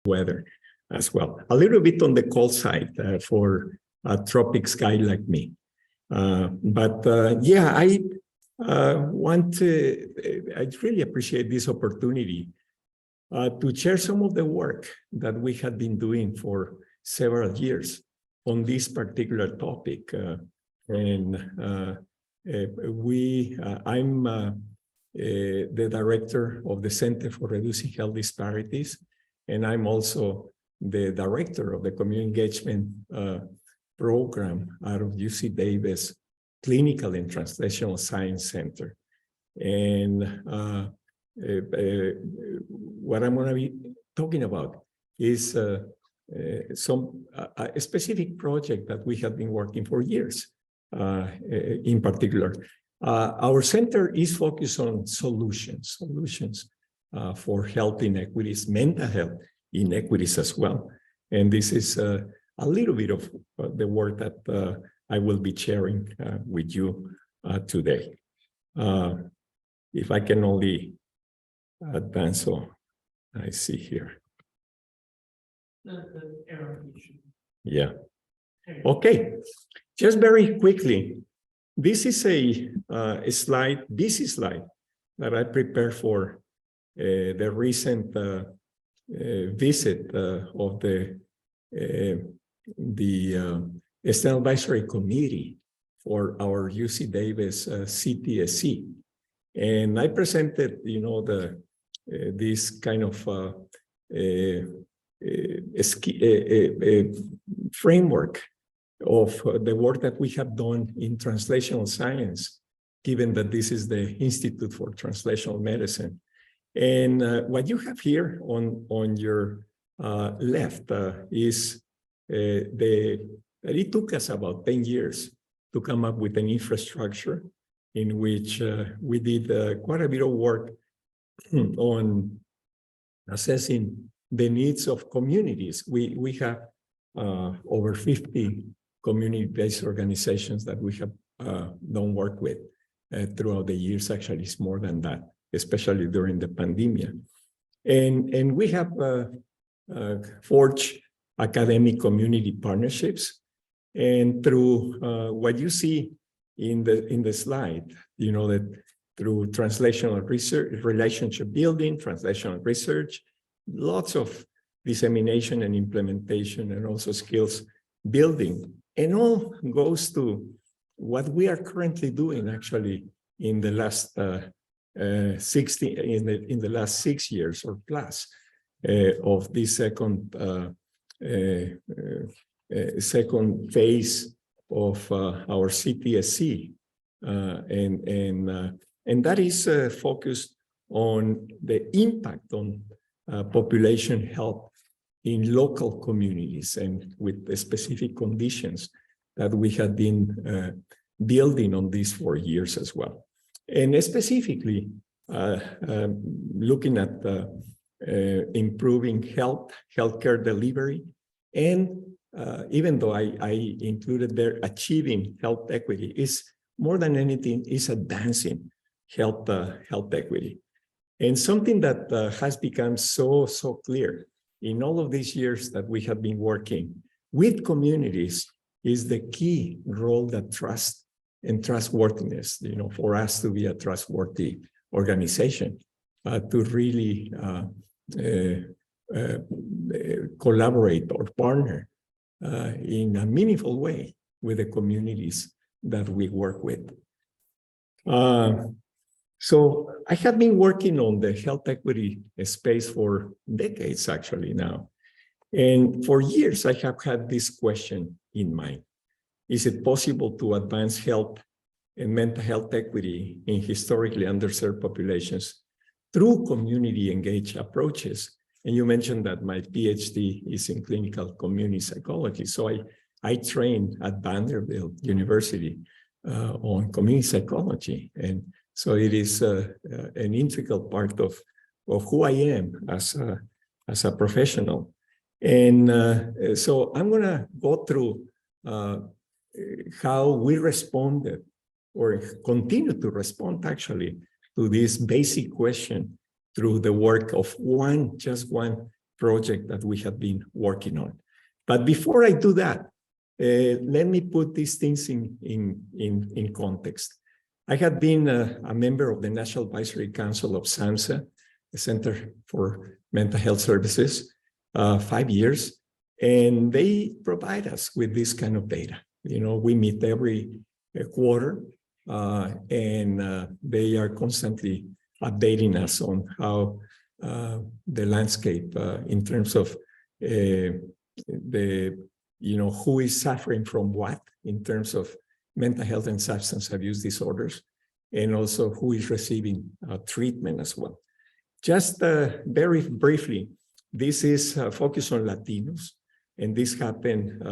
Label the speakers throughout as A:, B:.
A: weather as well. A little bit on the cold side for a tropics guy like me. Yeah, I really appreciate this opportunity to share some of the work that we had been doing for several years on this particular topic. I'm the director of the Center for Reducing Health Disparities, and I'm also the director of the Community Engagement program out of UC Davis Clinical and Translational Science Center. And what I'm going to be talking about is a specific project that we have been working for years. In particular, our center is focused on solutions for health inequities, mental health inequities as well. And this is a little bit of the work that I will be sharing with you today. If I can only advance, so I see here.
B: The error issue.
A: Yeah. Okay. Just very quickly, this is a busy slide that I prepared for the recent visit of the External Advisory Committee for our UC Davis CTSC. And I presented, this kind of framework of the work that we have done in translational science, given that this is the Institute for Translational Medicine. And what you have here on your left is that it took us about 10 years to come up with an infrastructure in which we did quite a bit of work on assessing the needs of communities. We have over 50 community-based organizations that we have done work with throughout the years. Actually, it's more than that, especially during the pandemic. And we have forged academic community partnerships. And through what you see in the slide, that through translational research, relationship building, translational research, lots of dissemination and implementation, and also skills building, and all goes to what we are currently doing actually in the last in the last 6 years or plus of this second phase of our CTSC, and that is focused on the impact on population health in local communities and with the specific conditions that we have been building on these 4 years as well. And specifically looking at improving healthcare delivery, and even though I included there achieving health equity, is more than anything is advancing health equity. And something that has become so clear in all of these years that we have been working with communities is the key role that trust and trustworthiness, for us to be a trustworthy organization, to really collaborate or partner in a meaningful way with the communities that we work with. So I have been working on the health equity space for decades actually now. And for years, I have had this question in mind. Is it possible to advance health and mental health equity in historically underserved populations through community engaged approaches? And you mentioned that my PhD is in clinical community psychology. So I trained at Vanderbilt University on community psychology. And so it is an integral part of who I am as a professional. And so I'm going to go through how we responded or continue to respond actually to this basic question through the work of just one project that we have been working on. But before I do that, let me put these things in context. I had been a member of the National Advisory Council of SAMHSA, the Center for Mental Health Services, 5 years, and they provide us with this kind of data. We meet every quarter, and they are constantly updating us on how the landscape in terms of who is suffering from what in terms of mental health and substance abuse disorders, and also who is receiving treatment as well. Just very briefly, this is focused on Latinos, and this happened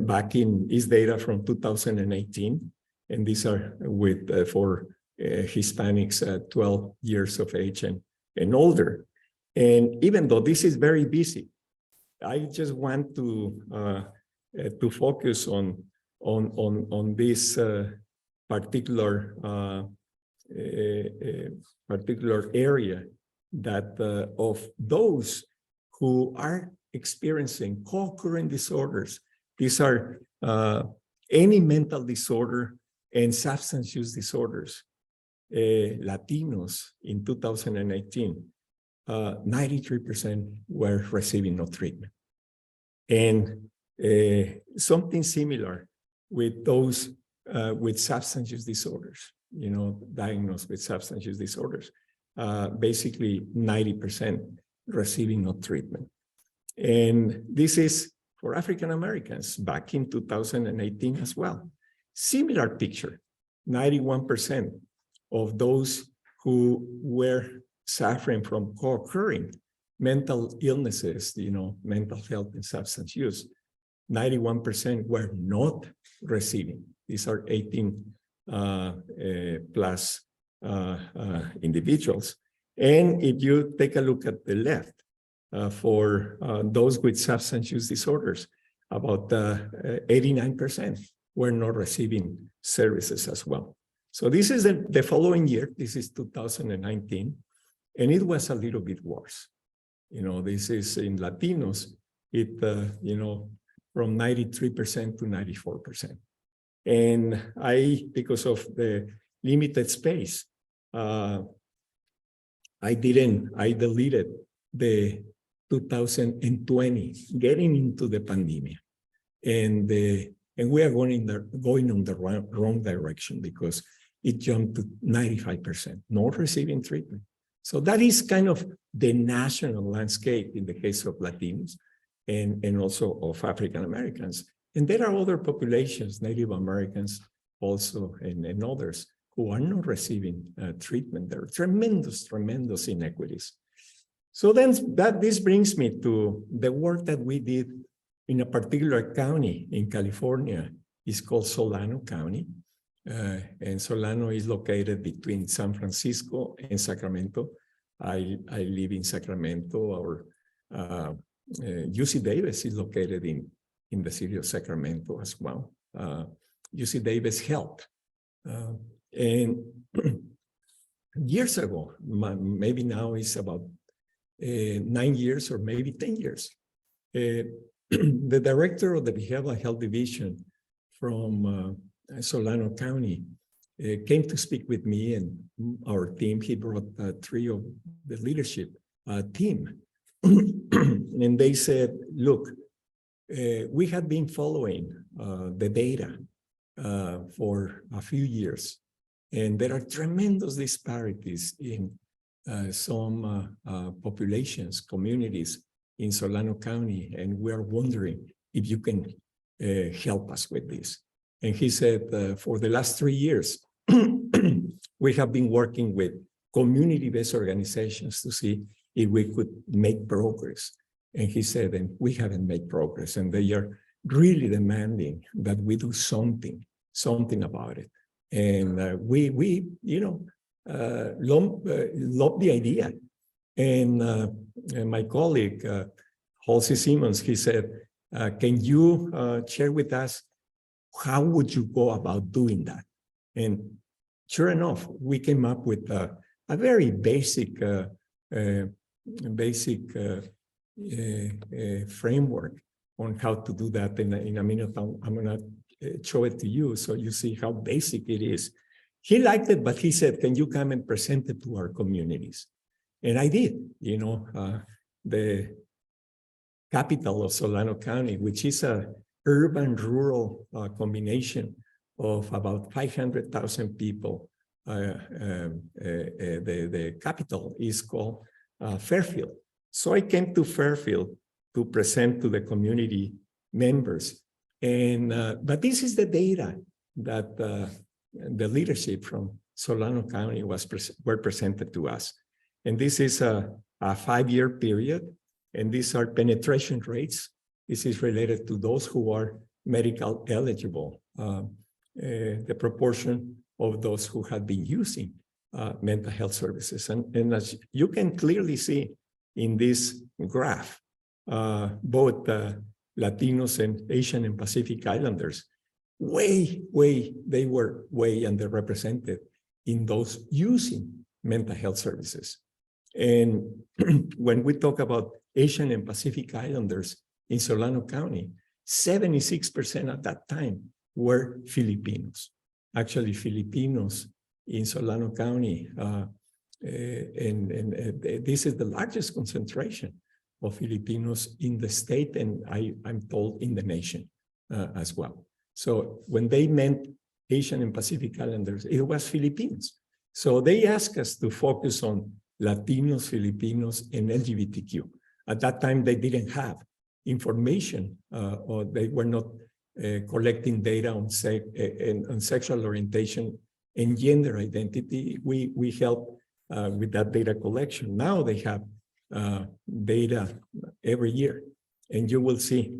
A: back in this data from 2018, and these are with for Hispanics 12 years of age and older. And even though this is very busy, I just want to focus on this particular area that of those who are experiencing co-occurring disorders. These are any mental disorder and substance use disorders. Latinos in 2018, 93% were receiving no treatment. And something similar with those with substance use disorders, diagnosed with substance use disorders, basically 90% receiving no treatment. And this is for African Americans back in 2018 as well. Similar picture, 91% of those who were suffering from co-occurring mental illnesses, mental health and substance use, 91% were not receiving. These are 18 plus individuals. And if you take a look at the left, for those with substance use disorders, about 89% were not receiving services as well. So this is the following year. This is 2019, and it was a little bit worse. This is in Latinos, it, from 93% to 94%. And because of the limited space, I deleted the 2020, getting into the pandemic. And we are going on the wrong direction because it jumped to 95%, not receiving treatment. So that is kind of the national landscape in the case of Latinos and also of African Americans. And there are other populations, Native Americans also, and others who are not receiving treatment. There are tremendous inequities. So then this brings me to the work that we did in a particular county in California. It's called Solano County. And Solano is located between San Francisco and Sacramento. I live in Sacramento. Or UC Davis is located in the city of Sacramento as well. UC Davis helped. And years ago, maybe now it's about 9 years or maybe 10 years, the director of the Behavioral Health Division from Solano County came to speak with me and our team. He brought 3 of the leadership team. And they said, look, we have been following the data for a few years, and there are tremendous disparities in some populations, communities in Solano County, and we are wondering if you can help us with this. And he said, for the last 3 years, we have been working with community-based organizations to see if we could make progress. And he said, and we haven't made progress, and they are really demanding that we do something about it. And we love the idea. And my colleague, Halsey Simmons, he said, can you share with us how would you go about doing that? And sure enough, we came up with a very basic framework on how to do that. In a minute, I'm going to show it to you so you see how basic it is. He liked it, but he said, can you come and present it to our communities? And I did. You know, the capital of Solano County, which is a urban-rural combination of about 500,000 people. The capital is called Fairfield. So I came to Fairfield to present to the community members. And but this is the data that the leadership from Solano County were presented to us. And this is a 5-year period. And these are penetration rates. This is related to those who are medical eligible, the proportion of those who have been using mental health services. And as you can clearly see in this graph, both Latinos and Asian and Pacific Islanders, they were way underrepresented in those using mental health services. And when we talk about Asian and Pacific Islanders in Solano County, 76% at that time were Filipinos. Actually, Filipinos in Solano County, this is the largest concentration of Filipinos in the state, and I'm told in the nation as well. So when they meant Asian and Pacific Islanders, it was Filipinos. So they asked us to focus on Latinos, Filipinos, and LGBTQ. At that time, they didn't have information, or they were not collecting data on sexual orientation and gender identity. We help with that data collection. Now they have data every year, and you will see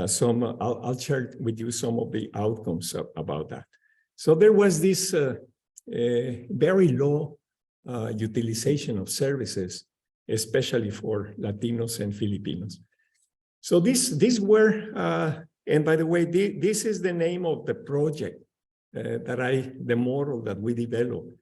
A: some. I'll share with you some of the outcomes about that. So there was this very low utilization of services, especially for Latinos and Filipinos. So these were, and by the way, this is the name of the project the model that we developed.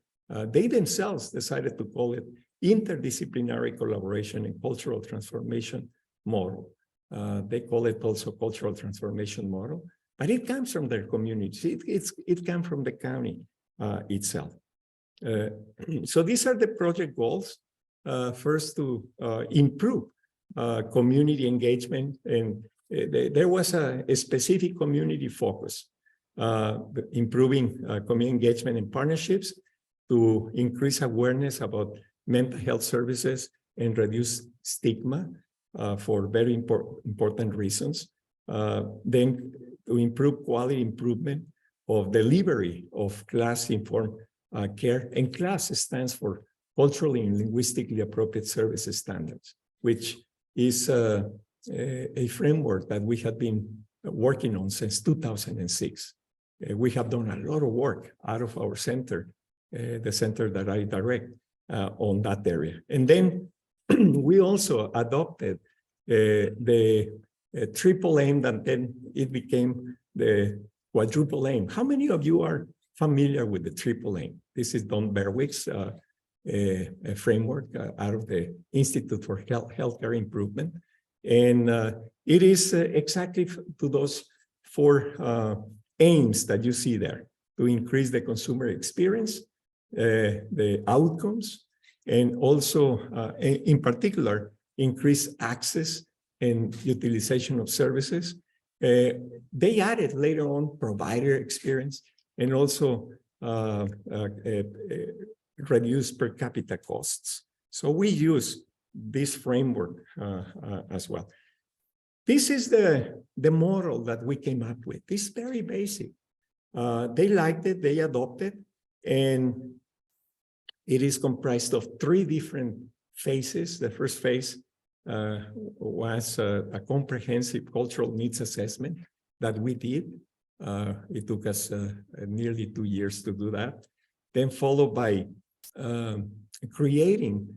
A: They themselves decided to call it Interdisciplinary Collaboration and Cultural Transformation Model. They call it also Cultural Transformation Model, but it comes from their community. It comes from the county itself. So these are the project goals. First, to improve community engagement, and there was a specific community focus, improving community engagement and partnerships to increase awareness about mental health services and reduce stigma for very important reasons. Then to improve quality improvement of delivery of class-informed care, and CLASS stands for Culturally and Linguistically Appropriate Services Standards, which is a framework that we have been working on since 2006. We have done a lot of work out of our center, the center that I direct on that area. And then we also adopted the triple aim, and then it became the quadruple aim. How many of you are familiar with the triple aim? This is Don Berwick's a framework out of the Institute for Healthcare Improvement. And it is exactly to those 4 aims that you see there: to increase the consumer experience, the outcomes, and also, in particular, increase access and utilization of services. They added later on provider experience, and also reduce per capita costs. So we use this framework as well. This is the model that we came up with. This is very basic. They liked it, they adopted, and it is comprised of 3 different phases. The first phase was a comprehensive cultural needs assessment that we did. It took us nearly 2 years to do that. Then followed by creating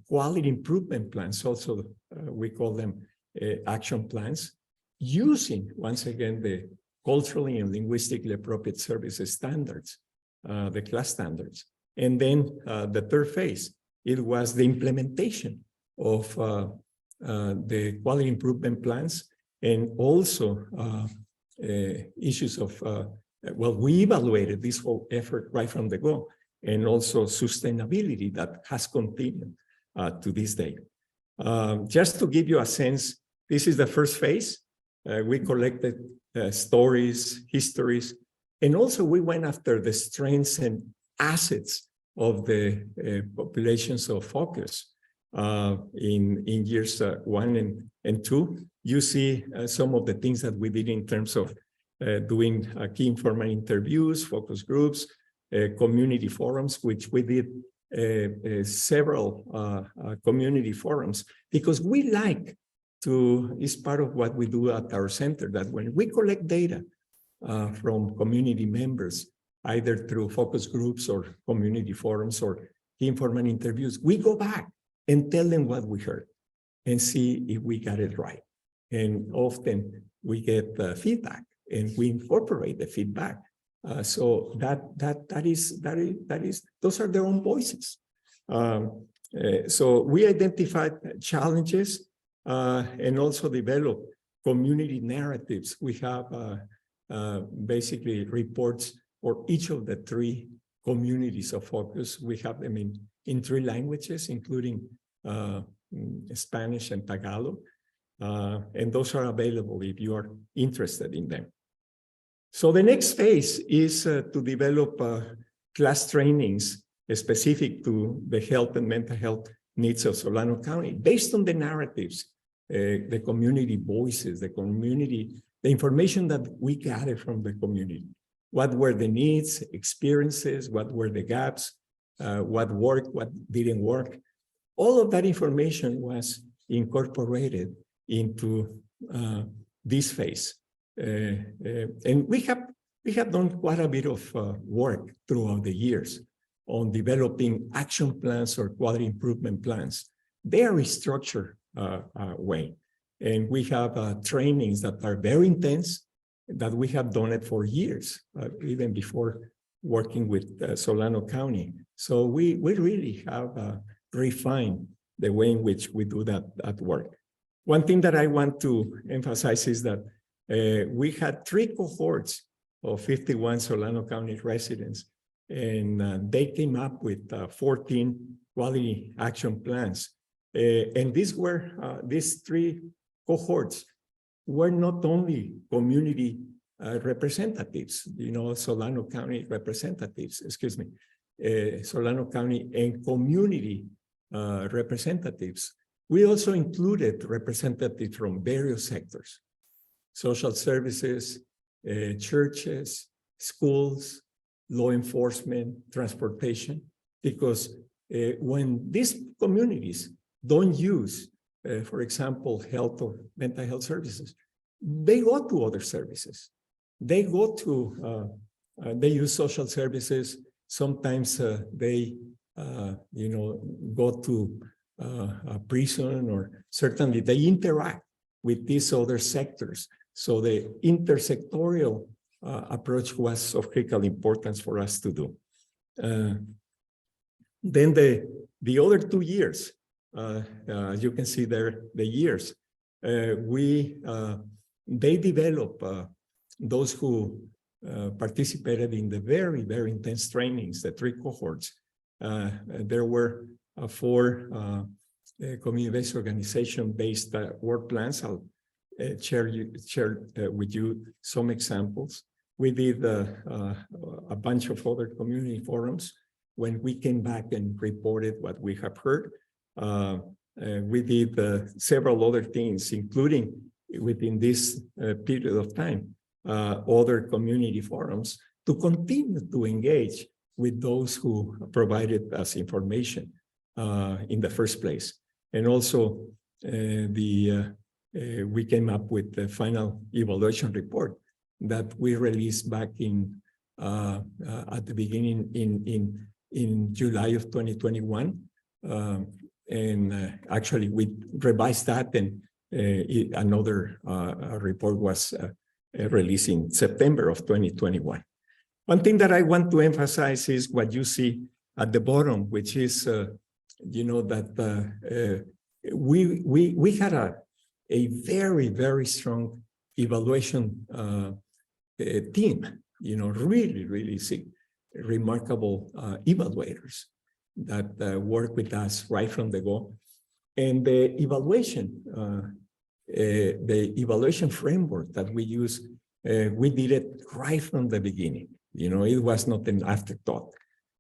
A: quality improvement plans. Also, we call them action plans, using, once again, the culturally and linguistically appropriate services standards, the CLASS standards. And then the third phase, it was the implementation of the quality improvement plans, and also issues of, well, we evaluated this whole effort right from the go, and also sustainability that has continued to this day. Just to give you a sense, this is the first phase. We collected stories, histories, and also we went after the strengths and assets of the populations of focus in years 1 and 2. You see some of the things that we did in terms of doing key informant interviews, focus groups, community forums, which we did several community forums, because we like to, is part of what we do at our center, that when we collect data from community members, either through focus groups or community forums or key informant interviews, we go back and tell them what we heard and see if we got it right. And often we get feedback and we incorporate the feedback. So that is, those are their own voices. So we identified challenges and also developed community narratives. We have basically reports for each of the 3 communities of focus. We have them in 3 languages, including Spanish and Tagalog. And those are available if you are interested in them. So the next phase is to develop class trainings specific to the health and mental health needs of Solano County, based on the narratives, the community voices, the information that we gather from the community. What were the needs, experiences, what were the gaps, what worked, what didn't work. All of that information was incorporated into this phase. And we have done quite a bit of work throughout the years on developing action plans or quality improvement plans, very structured way. And we have trainings that are very intense, that we have done it for years, even before working with Solano County. So we really have refined the way in which we do that work. One thing that I want to emphasize is that we had 3 cohorts of 51 Solano County residents, and they came up with 14 quality action plans. And these 3 cohorts were not only community representatives, Solano County representatives, excuse me, Solano County and community representatives. We also included representatives from various sectors: social services, churches, schools, law enforcement, transportation, because when these communities don't use, for example, health or mental health services, they go to other services. They go to, they use social services. Sometimes they, go to a prison, or certainly they interact with these other sectors. So the intersectorial approach was of critical importance for us to do. Then the other 2 years, as you can see there, the years, they develop those who participated in the very, very intense trainings, the 3 cohorts. There were 4 community-based organization-based work plans. I'll share with you some examples. We did a bunch of other community forums when we came back and reported what we have heard. We did several other things, including within this period of time, other community forums to continue to engage with those who provided us information in the first place. And also we came up with the final evaluation report that we released back in at the beginning in July of 2021. And actually we revised that, and another report was released in September of 2021. One thing that I want to emphasize is what you see at the bottom, which is, that we had a very, very strong evaluation team, really remarkable evaluators that work with us right from the go. And the evaluation framework that we use, we did it right from the beginning. It was not an afterthought.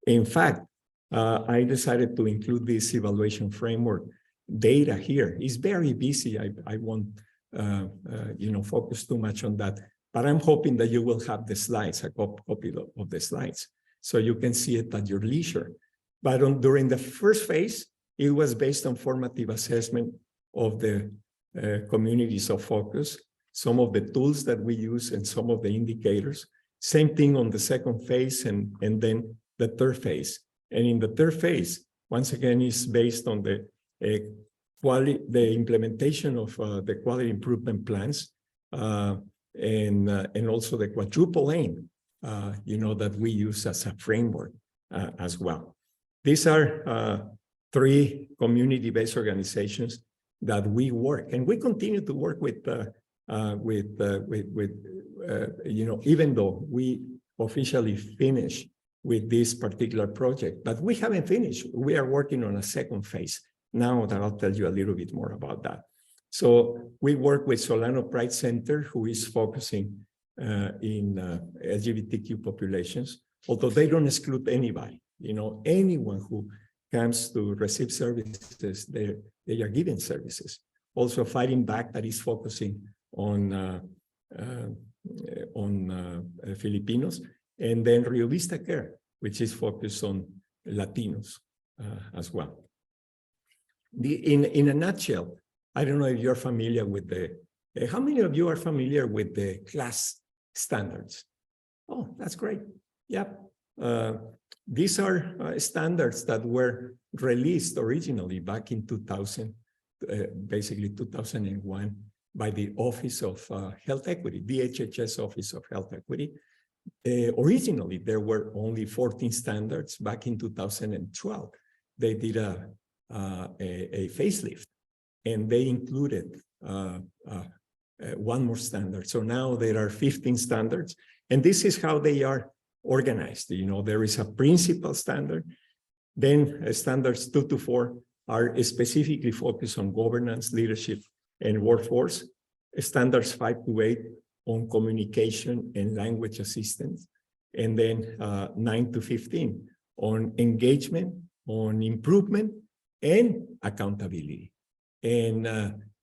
A: In fact, I decided to include this evaluation framework data here. It's very busy. I won't, focus too much on that. But I'm hoping that you will have the slides, a copy of the slides, so you can see it at your leisure. But during the first phase, it was based on formative assessment of the communities of focus, some of the tools that we use, and some of the indicators. Same thing on the second phase and then the third phase. And in the third phase, once again, is based on the implementation of the quality improvement plans and also the quadruple aim, that we use as a framework as well. These are three community-based organizations that we work, and we continue to work with even though we officially finished with this particular project, but we haven't finished. We are working on a second phase now that I'll tell you a little bit more about that. So we work with Solano Pride Center, who is focusing in LGBTQ populations, although they don't exclude anybody. Anyone who comes to receive services, they are given services. Also, Fighting Back, that is focusing on Filipinos, and then Rio Vista Care, which is focused on Latinos as well. In a nutshell, I don't know if you're familiar with how many of you are familiar with the class standards? Oh, that's great. Yep. These are standards that were released originally back in 2000, basically 2001, by the Office of Health Equity, DHHS Office of Health Equity. Originally, there were only 14 standards. Back in 2012, they did a facelift, and they included one more standard. So now there are 15 standards, and this is how they are organized. There is a principal standard, then standards 2 to 4 are specifically focused on governance, leadership, and workforce. Standards 5 to 8 on communication and language assistance, and then 9 to 15 on engagement, on improvement, and accountability. And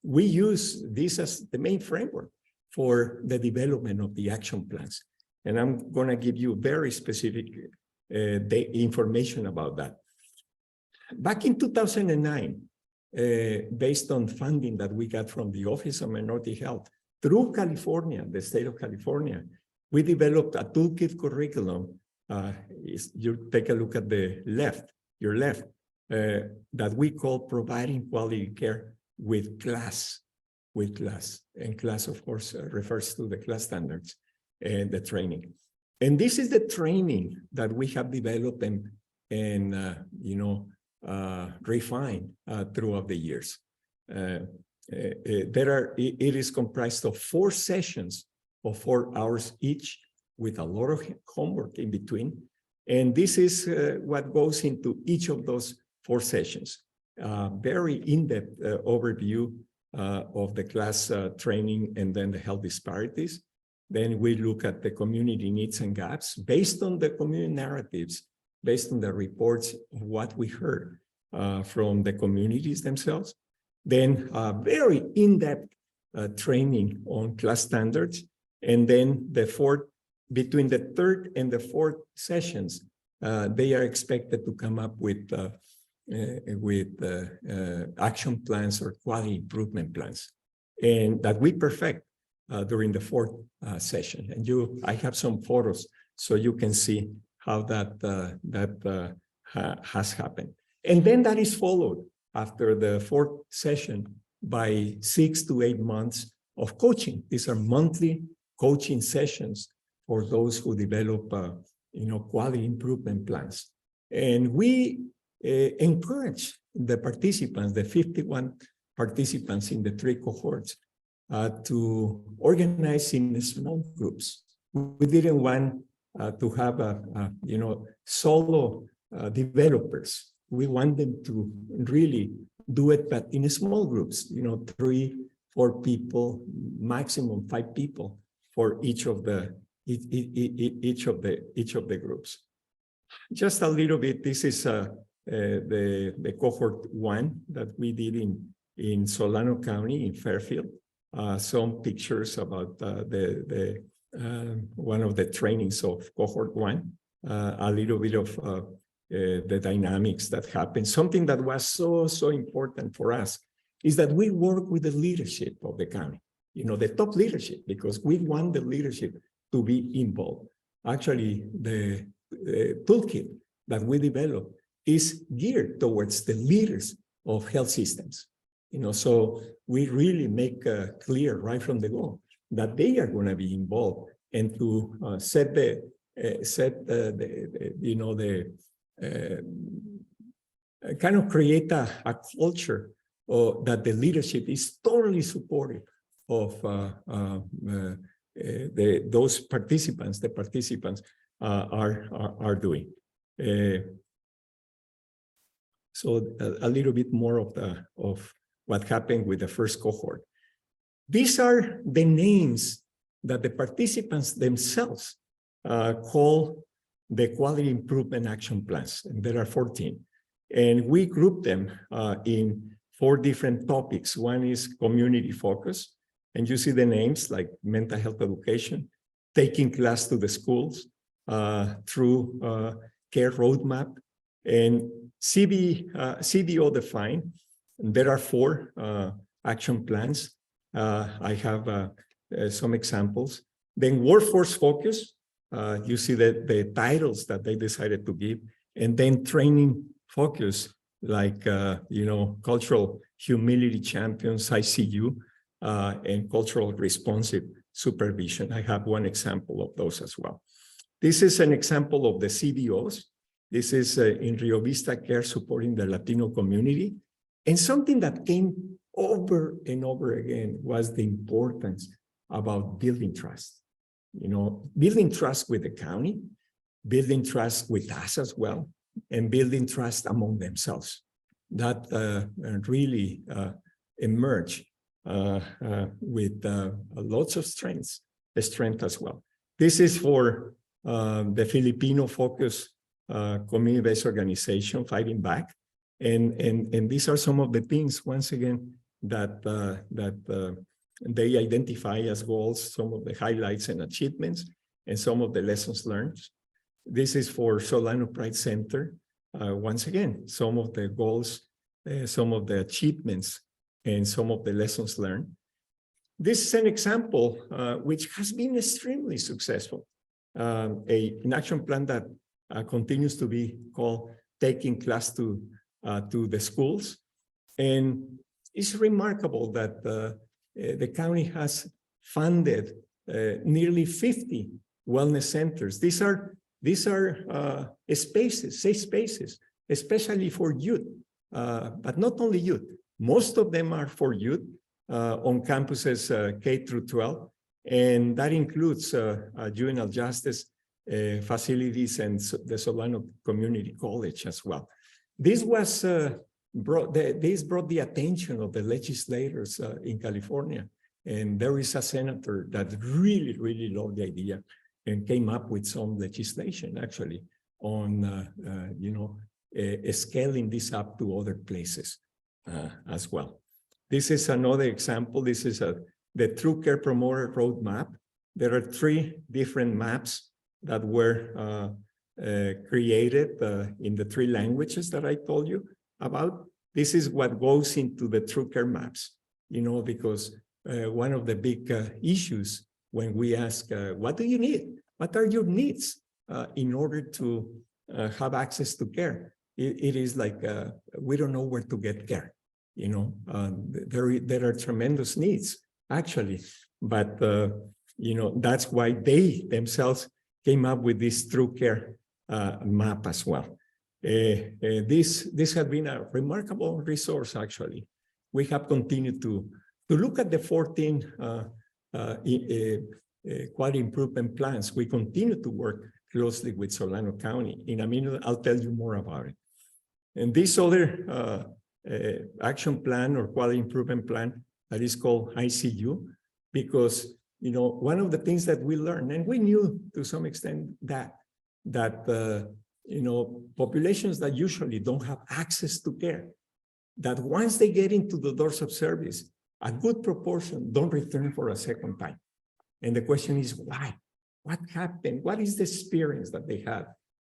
A: we use this as the main framework for the development of the action plans. And I'm going to give you very specific information about that. Back in 2009, based on funding that we got from the Office of Minority Health, through California, the state of California, we developed a toolkit curriculum. You take a look at the left, your left, that we call Providing Quality Care with Class. And class, of course, refers to the class standards and the training. And this is the training that we have developed and refined throughout the years. It is comprised of 4 sessions of 4 hours each, with a lot of homework in between. And this is what goes into each of those 4 sessions. Very in-depth overview of the class training, and then the health disparities. Then we look at the community needs and gaps based on the community narratives, based on the reports of what we heard from the communities themselves. Then very in-depth training on class standards. And then between the 3rd and the 4th sessions, they are expected to come up with action plans or quality improvement plans, and that we perfect during the 4th session. And I have some photos so you can see how that has happened. And then that is followed after the 4th session by 6 to 8 months of coaching. These are monthly coaching sessions for those who develop, quality improvement plans. And we encourage the participants, the 51 participants in the 3 cohorts, to organize in small groups. We didn't want to have solo developers. We want them to really do it, but in small groups, 3, 4 people, maximum 5 people for each of the groups. Just a little bit. This is the cohort 1 that we did in Solano County in Fairfield. Some pictures about one of the trainings of cohort 1. A little bit of the dynamics that happened. Something that was so important for us is that we work with the leadership of the county, the top leadership, because we want the leadership to be involved. Actually, the toolkit that we developed is geared towards the leaders of health systems. So we really make clear right from the go that they are going to be involved and to kind of create a culture that the leadership is totally supportive of those participants. The participants are doing. So a little bit more of what happened with the first cohort. These are the names that the participants themselves call the quality improvement action plans, and there are 14. And we group them in 4 different topics. One is community focus, and you see the names like mental health education, taking class to the schools, through care roadmap, and CDO defined. There are 4 action plans. I have some examples. Then workforce focus, you see the titles that they decided to give, and then training focus, like, cultural humility champions, ICU, and cultural responsive supervision. I have one example of those as well. This is an example of the CDOs. This is in Rio Vista Care supporting the Latino community. And something that came over and over again was the importance about building trust. Building trust with the county, building trust with us as well, and building trust among themselves. That really emerged with lots of strength as well. This is for the Filipino focus community-based organization Fighting Back. And these are some of the things, once again, that they identify as goals, some of the highlights and achievements, and some of the lessons learned. This is for Solano Pride Center. Once again, some of the goals, some of the achievements, and some of the lessons learned. This is an example which has been extremely successful. An action plan that continues to be called Taking Class to the Schools. And it's remarkable that the county has funded nearly 50 wellness centers. These are spaces, safe spaces, especially for youth, but not only youth. Most of them are for youth on campuses K through 12, and that includes juvenile justice facilities and the Solano Community College as well. This was brought the attention of the legislators in California, and there is a senator that really loved the idea and came up with some legislation actually on scaling this up to other places as well. This is another example. This is the True Care Promoter Roadmap. There are 3 different maps that were created in the 3 languages that I told you about. This is what goes into the True Care maps, because one of the big issues when we ask, what do you need? What are your needs in order to have access to care? It is like, we don't know where to get care. There are tremendous needs, actually, but, that's why they themselves came up with this True Care map as well. This has been a remarkable resource, actually. We have continued to look at the 14 quality improvement plans. We continue to work closely with Solano County. In a minute, I'll tell you more about it. And this other action plan or quality improvement plan that is called ICU, because one of the things that we learned, and we knew to some extent that populations that usually don't have access to care, that once they get into the doors of service, a good proportion don't return for a second time. And the question is why? What happened? What is the experience that they had?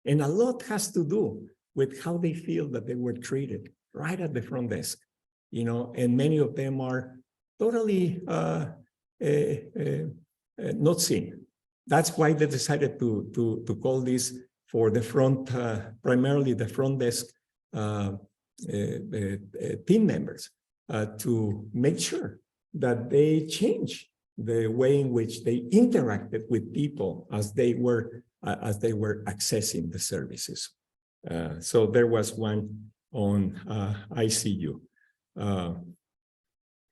A: And a lot has to do with how they feel that they were treated right at the front desk, and many of them are totally not seen. That's why they decided to call this for the front, primarily the front desk team members, to make sure that they change the way in which they interacted with people as they were accessing the services. So there was one on ICU.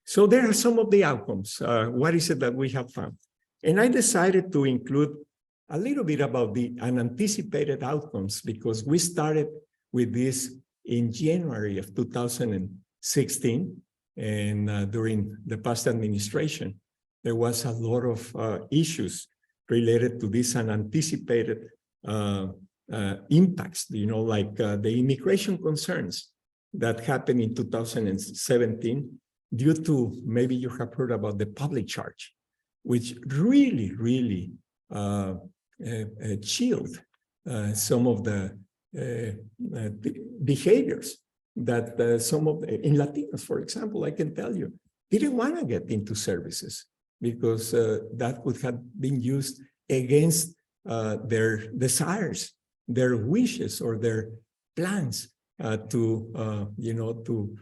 A: So there are some of the outcomes. What is it that we have found? And I decided to include a little bit about the unanticipated outcomes, because we started with this in January of 2016. And during the past administration, there was a lot of issues related to these unanticipated impacts, like the immigration concerns that happened in 2017 due to, maybe you have heard about the public charge, which really chilled some of the behaviors that some of in Latinos, for example, I can tell you, didn't want to get into services because that would have been used against their desires, their wishes, or their plans to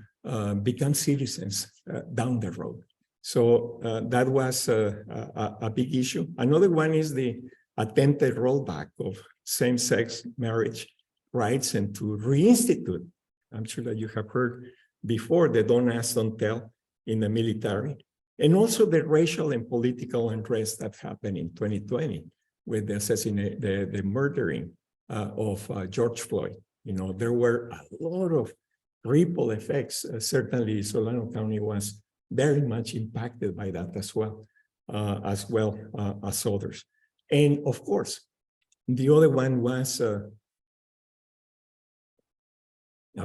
A: become citizens down the road. So that was a big issue. Another one is the attempted rollback of same-sex marriage rights and to reinstitute. I'm sure that you have heard before the don't ask, don't tell in the military, and also the racial and political unrest that happened in 2020 with the the murdering of George Floyd. There were a lot of ripple effects. Certainly, Solano County was very much impacted by that as well as others. And of course, the other one was a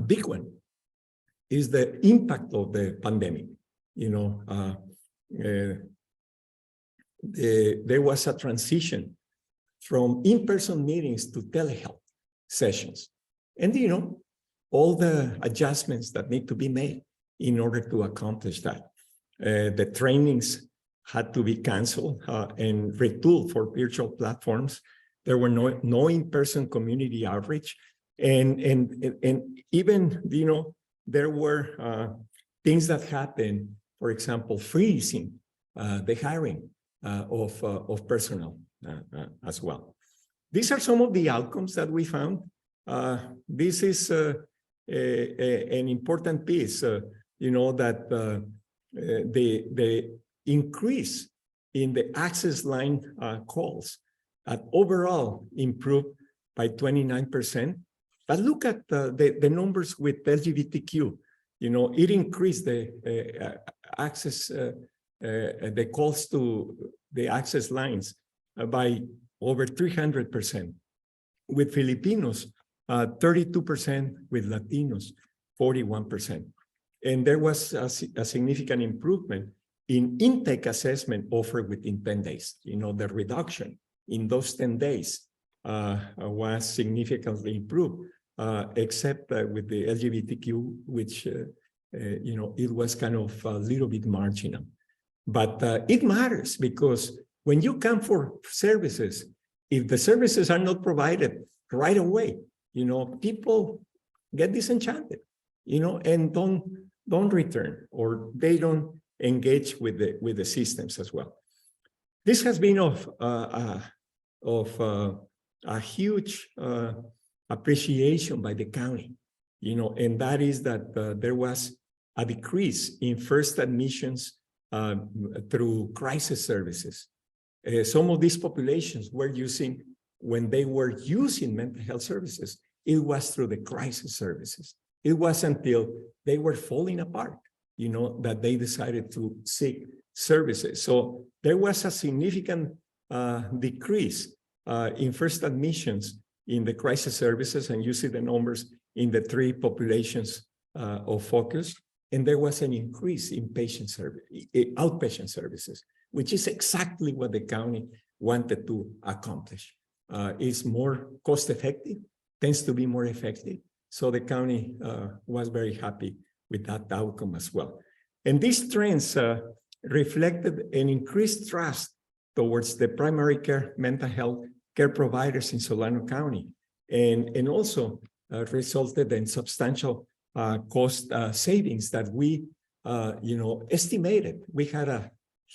A: big one, is the impact of the pandemic. There was a transition from in-person meetings to telehealth sessions. And, all the adjustments that need to be made in order to accomplish that. The trainings had to be canceled and retooled for virtual platforms. There were no in-person community outreach. And even, there were things that happened, for example, freezing the hiring of personnel as well. These are some of the outcomes that we found. This is an important piece, that the increase in the access line calls overall improved by 29%. But look at the numbers with LGBTQ. It increased the access, the calls to the access lines by over 300%. With Filipinos, 32%, with Latinos, 41%. And there was a significant improvement in intake assessment offered within 10 days. The reduction in those 10 days was significantly improved, except with the LGBTQ, which, it was kind of a little bit marginal. But it matters, because when you come for services, if the services are not provided right away, people get disenchanted, and don't return, or they don't engage with the systems as well. This has been of a huge appreciation by the county, and that is that there was a decrease in first admissions through crisis services. Some of these populations were using, when they were using mental health services, it was through the crisis services. It was until they were falling apart, that they decided to seek services. So there was a significant decrease in first admissions in the crisis services, and you see the numbers in the three populations of focus. And there was an increase in outpatient services, which is exactly what the county wanted to accomplish. It's more cost-effective, tends to be more effective. So the county was very happy with that outcome as well. And these trends reflected an increased trust towards the primary care mental health care providers in Solano County, and also resulted in substantial cost savings that we, estimated. We had a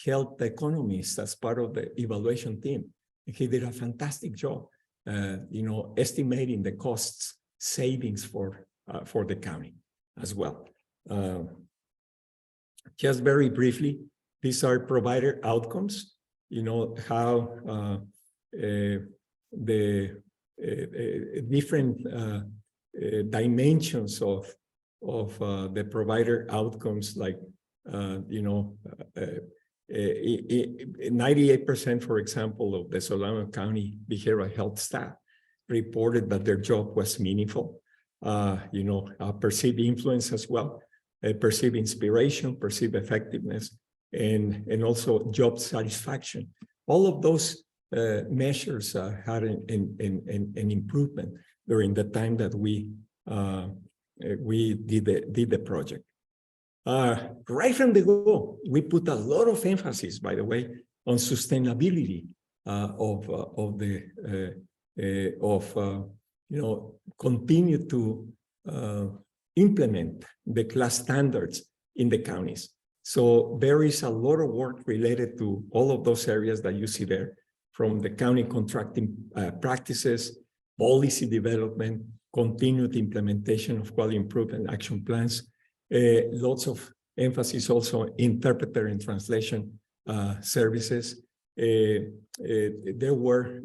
A: health economist as part of the evaluation team. He did a fantastic job, estimating the costs savings for the county as well. Just very briefly, these are provider outcomes. How the different dimensions of the provider outcomes, like 98%, for example, of the Solano County behavioral health staff reported that their job was meaningful. Perceived influence as well, perceived inspiration, perceived effectiveness, and also job satisfaction. All of those measures had an improvement during the time that we did the project. Right from the go, we put a lot of emphasis, by the way, on sustainability continue to implement the class standards in the counties. So there is a lot of work related to all of those areas that you see there, from the county contracting practices, policy development, continued implementation of quality improvement action plans, lots of emphasis also interpreter and translation services. There were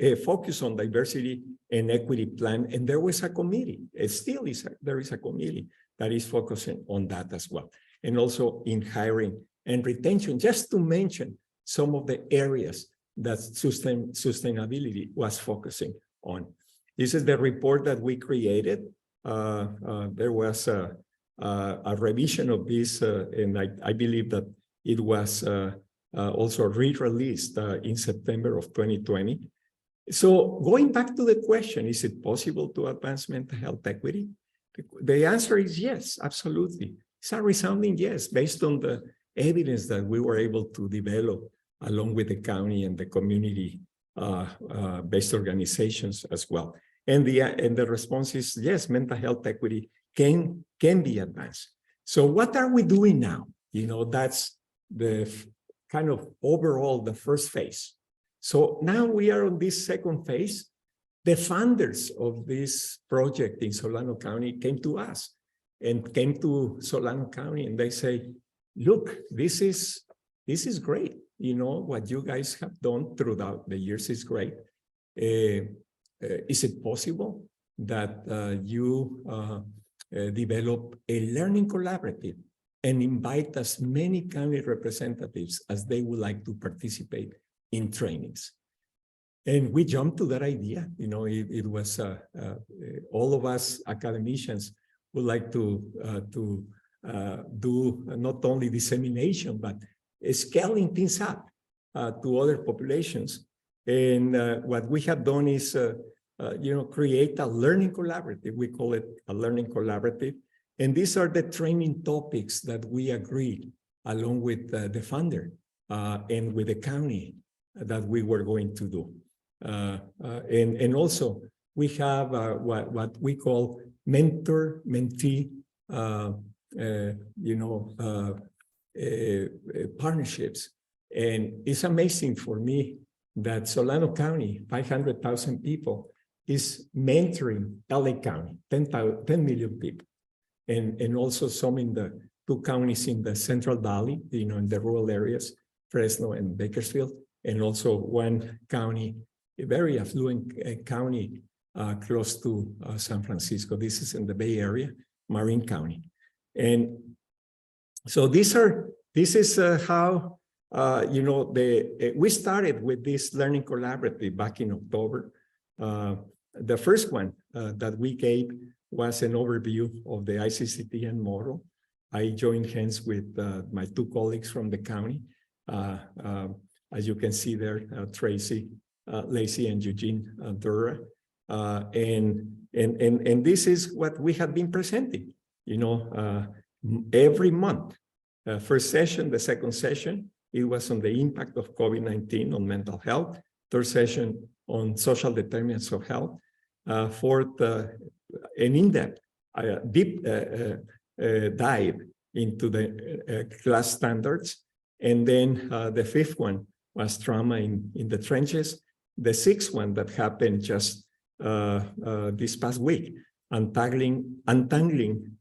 A: a focus on diversity and equity plan, and there was a committee. There is a committee that is focusing on that as well, and also in hiring and retention, just to mention some of the areas that sustainability was focusing on. This is the report that we created. There was a revision of this, and I believe that it was also re-released in September of 2020. So going back to the question, is it possible to advance mental health equity? The answer is yes, absolutely. It's a resounding yes, based on the evidence that we were able to develop along with the county and the community-based organizations as well. And the response is yes, mental health equity can be advanced. So what are we doing now? That's the kind of overall the first phase. So now we are on this second phase. The funders of this project in Solano County came to us and came to Solano County, and they say, look, this is great. What you guys have done throughout the years is great. Is it possible that you develop a learning collaborative and invite as many county representatives as they would like to participate in trainings? And we jumped to that idea. It was all of us academicians would like to do not only dissemination, but scaling things up to other populations. And what we have done is, create a learning collaborative. We call it a learning collaborative. And these are the training topics that we agreed along with the funder and with the county that we were going to do. And also we have what we call mentor-mentee partnerships. And it's amazing for me that Solano County, 500,000 people, is mentoring LA County, 10 million people. And also some in the 2 counties in the Central Valley, in the rural areas, Fresno and Bakersfield, and also 1 county, a very affluent county close to San Francisco. This is in the Bay Area, Marin County. And so this is how, we started with this learning collaborative back in October. The first one that we gave was an overview of the ICCTN model. I joined hands with my 2 colleagues from the county. As you can see there, Tracy Lacey and Eugene Dura. And this is what we have been presenting, every month. First session, the second session, it was on the impact of COVID-19 on mental health. Third session on social determinants of health. Fourth, an in-depth, deep dive into the class standards. And then the 5th one was trauma in the trenches. The 6th one that happened just this past week, untangling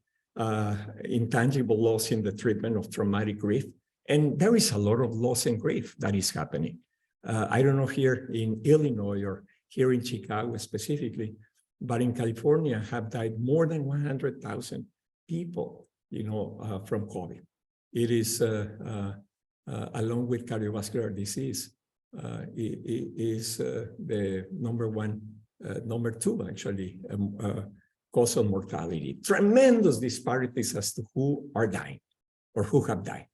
A: intangible loss in the treatment of traumatic grief. And there is a lot of loss and grief that is happening. I don't know here in Illinois or here in Chicago specifically, but in California have died more than 100,000 people, from COVID. It is, along with cardiovascular disease, is the number 2 actually, cause of mortality. Tremendous disparities as to who are dying or who have died.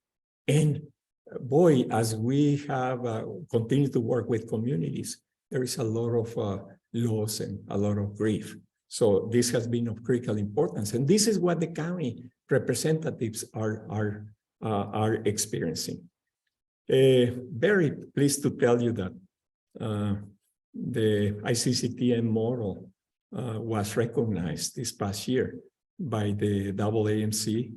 A: And boy, as we have continued to work with communities, there is a lot of loss and a lot of grief. So this has been of critical importance. And this is what the county representatives are experiencing. Very pleased to tell you that the ICCTN model was recognized this past year by the AAMC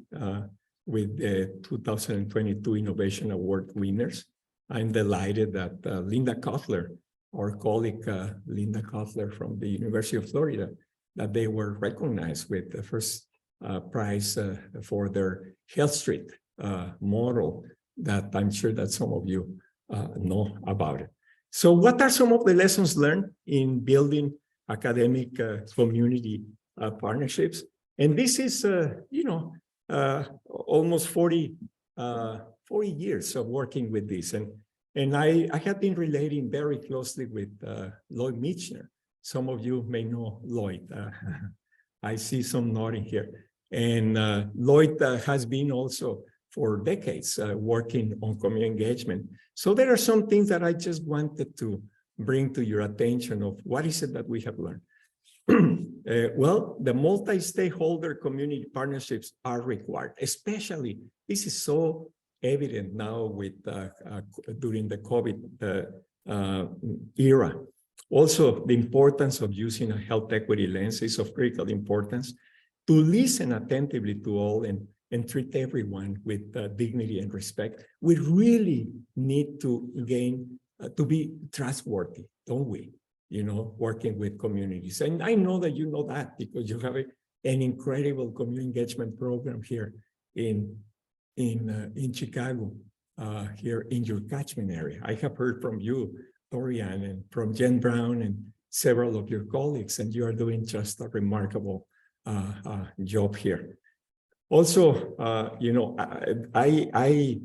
A: with the 2022 Innovation Award winners. I'm delighted that Linda Cutler, our colleague Linda Cutler from the University of Florida, that they were recognized with the first prize for their Health Street model that I'm sure that some of you know about it. So what are some of the lessons learned in building academic community partnerships? And this is, almost 40 years of working with this. And I have been relating very closely with Lloyd Michener. Some of you may know Lloyd. I see some nodding here. And Lloyd has been also for decades working on community engagement. So there are some things that I just wanted to bring to your attention of what is it that we have learned. Well, the multi-stakeholder community partnerships are required, especially this is so evident now with during the COVID era. Also, the importance of using a health equity lens is of critical importance to listen attentively to all and treat everyone with dignity and respect. We really need to gain, to be trustworthy, don't we? Working with communities. And I know that you know that because you have an incredible community engagement program here in Chicago, here in your catchment area. I have heard from you, Torian, and from Jen Brown and several of your colleagues, and you are doing just a remarkable job here. Also, I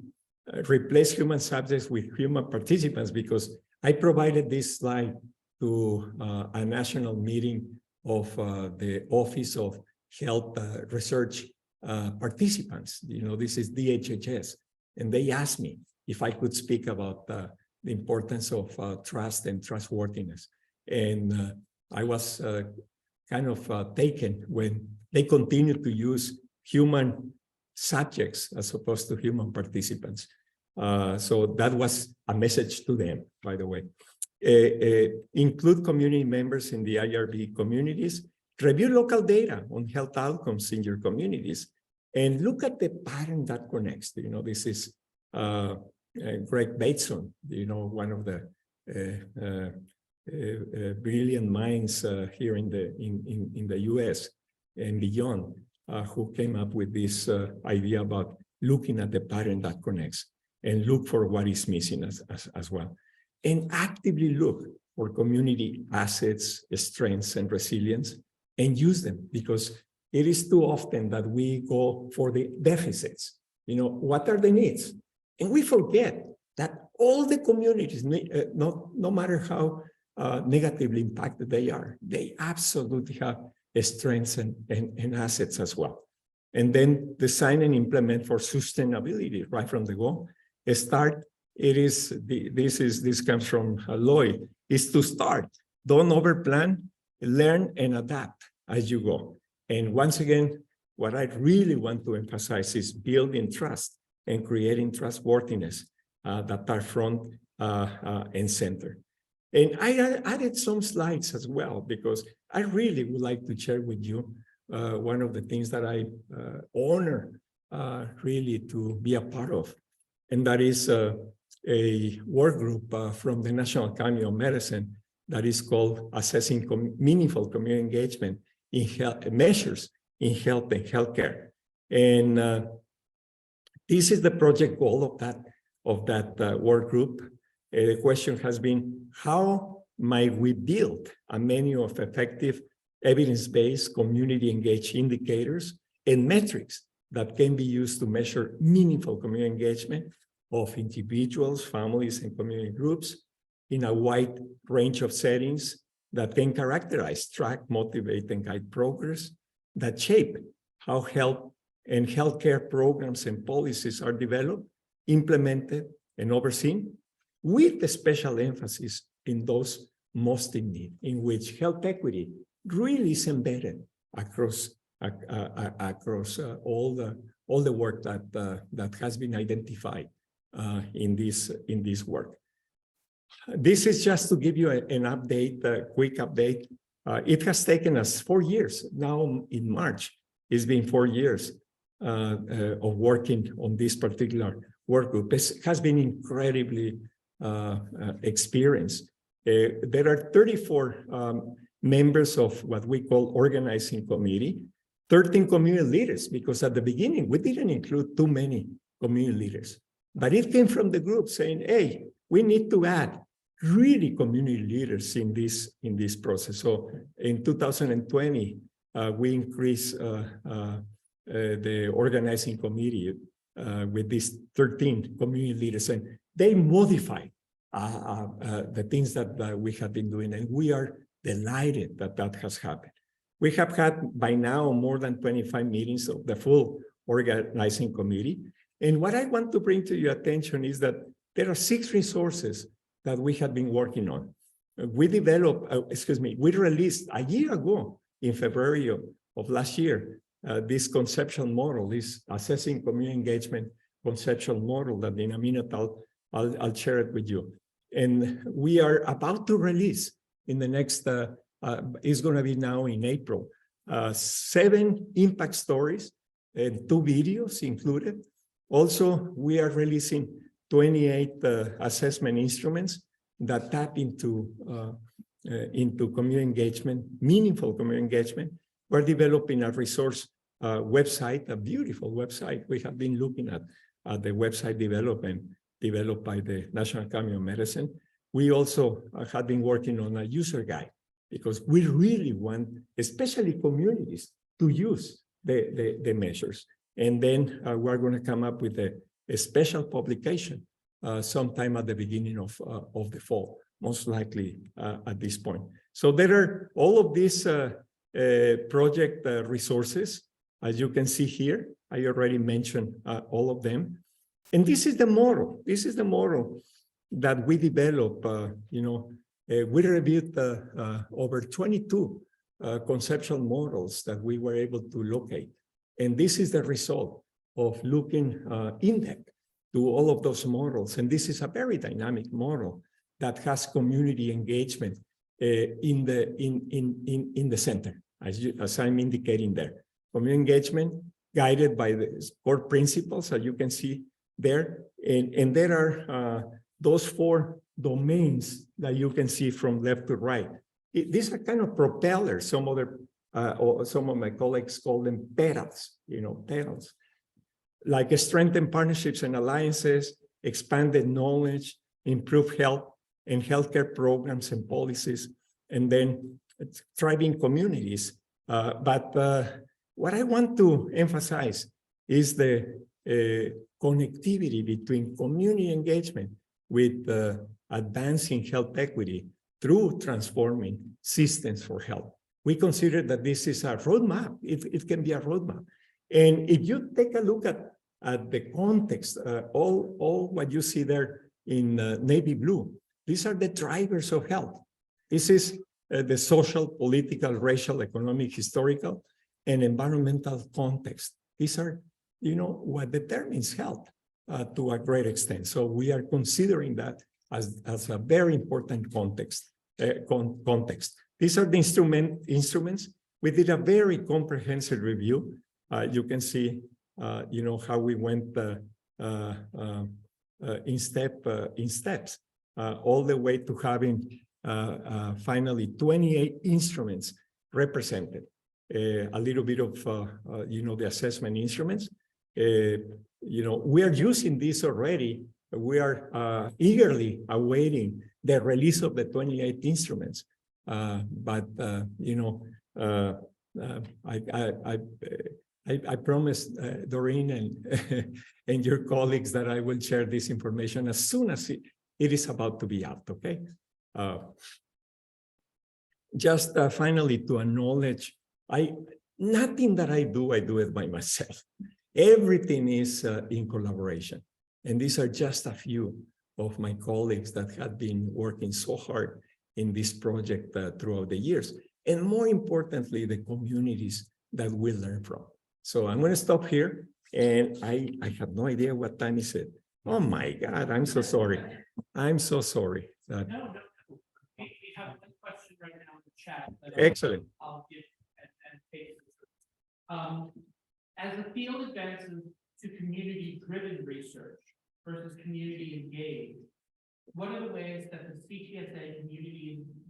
A: replace human subjects with human participants because I provided this slide to a national meeting of the Office of Health Research participants. This is DHHS. And they asked me if I could speak about the importance of trust and trustworthiness. And I was kind of taken when they continued to use human subjects as opposed to human participants. So that was a message to them, by the way. Include community members in the IRB communities, review local data on health outcomes in your communities, and look at the pattern that connects. This is Greg Bateson, one of the brilliant minds here in the US and beyond who came up with this idea about looking at the pattern that connects and look for what is missing as well. And actively look for community assets, strengths, and resilience, and use them, because it is too often that we go for the deficits. You know, what are the needs? And we forget that all the communities, no matter how negatively impacted they are, they absolutely have strengths and assets as well. And then design and implement for sustainability right from the go. This comes from Lloyd, is to start. Don't overplan, learn and adapt as you go. And once again, what I really want to emphasize is building trust and creating trustworthiness that are front and center. And I added some slides as well, because I really would like to share with you one of the things that I honor really to be a part of. And that is a work group from the National Academy of Medicine that is called Assessing Meaningful Community Engagement in Health Measures in Health and Healthcare. And this is the project goal of that work group. The question has been, how might we build a menu of effective evidence-based community engaged indicators and metrics that can be used to measure meaningful community engagement of individuals, families, and community groups in a wide range of settings that can characterize, track, motivate, and guide progress that shape how health and healthcare programs and policies are developed, implemented, and overseen, with a special emphasis in those most in need, in which health equity really is embedded across all the work that has been identified in this work. This is just to give you an update, a quick update. It has taken us 4 years. Now in March, it's been 4 years of working on this particular work group. It has been incredibly experienced. There are 34 members of what we call organizing committee, 13 community leaders, because at the beginning, we didn't include too many community leaders. But it came from the group saying, hey, we need to add really community leaders in this process. So in 2020, we increased the organizing committee with these 13 community leaders, and they modified the things that we have been doing, and we are delighted that has happened. We have had by now more than 25 meetings of the full organizing committee. And what I want to bring to your attention is that there are 6 resources that we have been working on. We released a year ago in February of last year, this conceptual model, this assessing community engagement conceptual model that in a minute I'll share it with you. And we are about to release in the next, it's going to be now in April, 7 impact stories and 2 videos included. Also, we are releasing 28 assessment instruments that tap into community engagement, meaningful community engagement. We're developing a resource website, a beautiful website. We have been looking at the website development developed by the National Academy of Medicine. We also have been working on a user guide, because we really want, especially communities, to use the measures. And then we're going to come up with a special publication sometime at the beginning of the fall, most likely at this point. So there are all of these project resources, as you can see here. I already mentioned all of them. And this is the model. This is the model that we develop. We reviewed over 22 conceptual models that we were able to locate. And this is the result of looking in depth to all of those models. And this is a very dynamic model that has community engagement in the center, as I'm indicating there. Community engagement guided by the core principles, as you can see there. And there are those 4 domains that you can see from left to right. These are kind of propellers. Or some of my colleagues call them pedals, pedals. Like strengthen partnerships and alliances, expanded knowledge, improve health and healthcare programs and policies, and then thriving communities. But what I want to emphasize is the connectivity between community engagement with advancing health equity through transforming systems for health. We consider that this is a roadmap. It can be a roadmap. And if you take a look at the context, all what you see there in navy blue, these are the drivers of health. This is the social, political, racial, economic, historical, and environmental context. These are, what determines health to a great extent. So we are considering that as a very important context. These are the instruments. We did a very comprehensive review. You can see, how we went in steps, all the way to having finally 28 instruments represented. A little bit of, the assessment instruments. We are using this already. We are eagerly awaiting the release of the 28 instruments. But I promised Doreen and your colleagues that I will share this information as soon as it is about to be out, okay? Just finally to acknowledge, nothing that I do it by myself. Everything is in collaboration. And these are just a few of my colleagues that have been working so hard in this project throughout the years. And more importantly, the communities that we learn from. So I'm going to stop here. And I have no idea what time is it. Oh my God, I'm so sorry. I'm so sorry.
B: No. We have a question right now in the chat.
A: Excellent.
B: I'll give and take. As the field advances to community-driven research versus community-engaged, what are the ways that the CTSA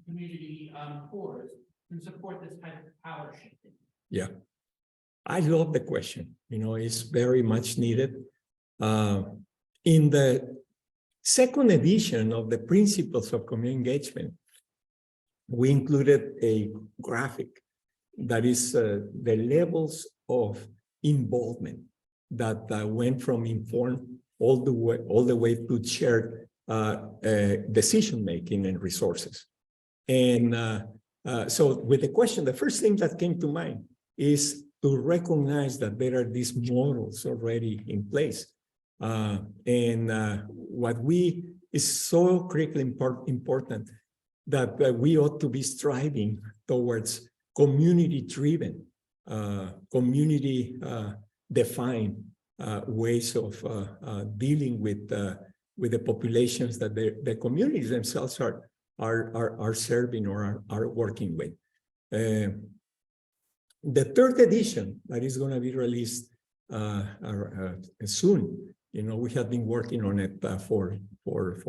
B: community cores can support this type of power shifting?
A: Yeah, I love the question. It's very much needed. In the second edition of the Principles of Community Engagement, we included a graphic that is the levels of involvement that went from informed all the way to shared decision-making and resources. And so with the question, the first thing that came to mind is to recognize that there are these models already in place. What is so critically important that we ought to be striving towards community-driven, community-defined ways of dealing with the populations that the communities themselves are serving or are working with. The third edition that is going to be released soon. We have been working on it for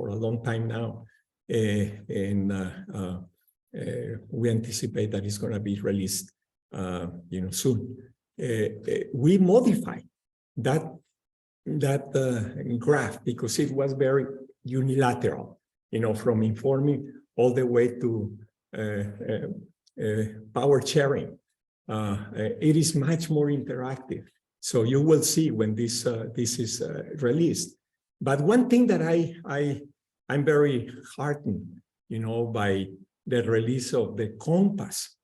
A: a long time now, and we anticipate that it's going to be released, soon. We modified that graph because it was very unilateral, from informing all the way to power sharing. It is much more interactive. So you will see when this is released. But one thing that I'm very heartened, by the release of the Compass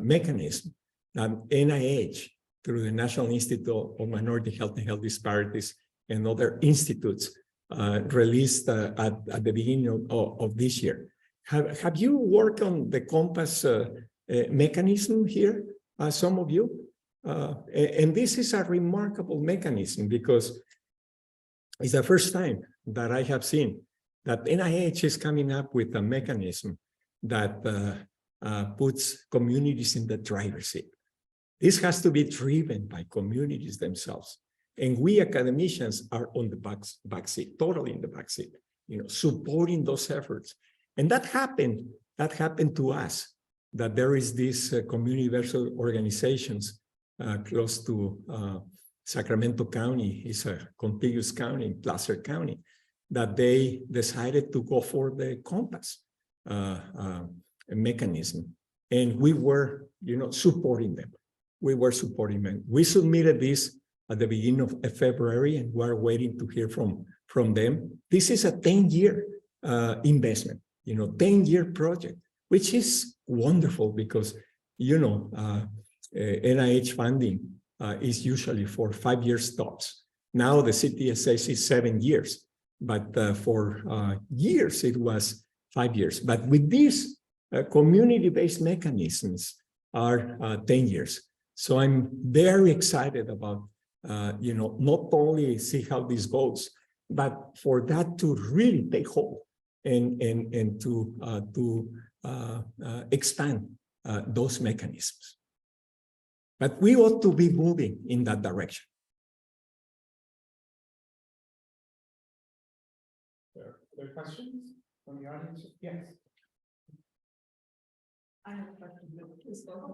A: mechanism that NIH, through the National Institute of Minority Health and Health Disparities and other institutes, released at the beginning of this year. Have you worked on the Compass mechanism here? Some of you, and this is a remarkable mechanism because it's the first time that I have seen that NIH is coming up with a mechanism that puts communities in the driver's seat. This has to be driven by communities themselves. And we academicians are on the backseat, totally in the backseat, supporting those efforts. And that happened to us, that there is this community-based organizations close to Sacramento County, is a contiguous county, Placer County, that they decided to go for the Compass mechanism. And we were, supporting them. We were supporting them. We submitted this at the beginning of February, and we're waiting to hear from them. This is a 10-year investment, 10-year project, which is wonderful because, NIH funding is usually for 5 years tops. Now the CTSS is 7 years, but for years it was 5 years. But with these community-based mechanisms are 10 years. So I'm very excited about, not only see how this goes, but for that to really take hold and to expand those mechanisms. But we ought to be moving in that direction.
B: Other questions from the audience? Yes.
C: I have a question. Please go ahead.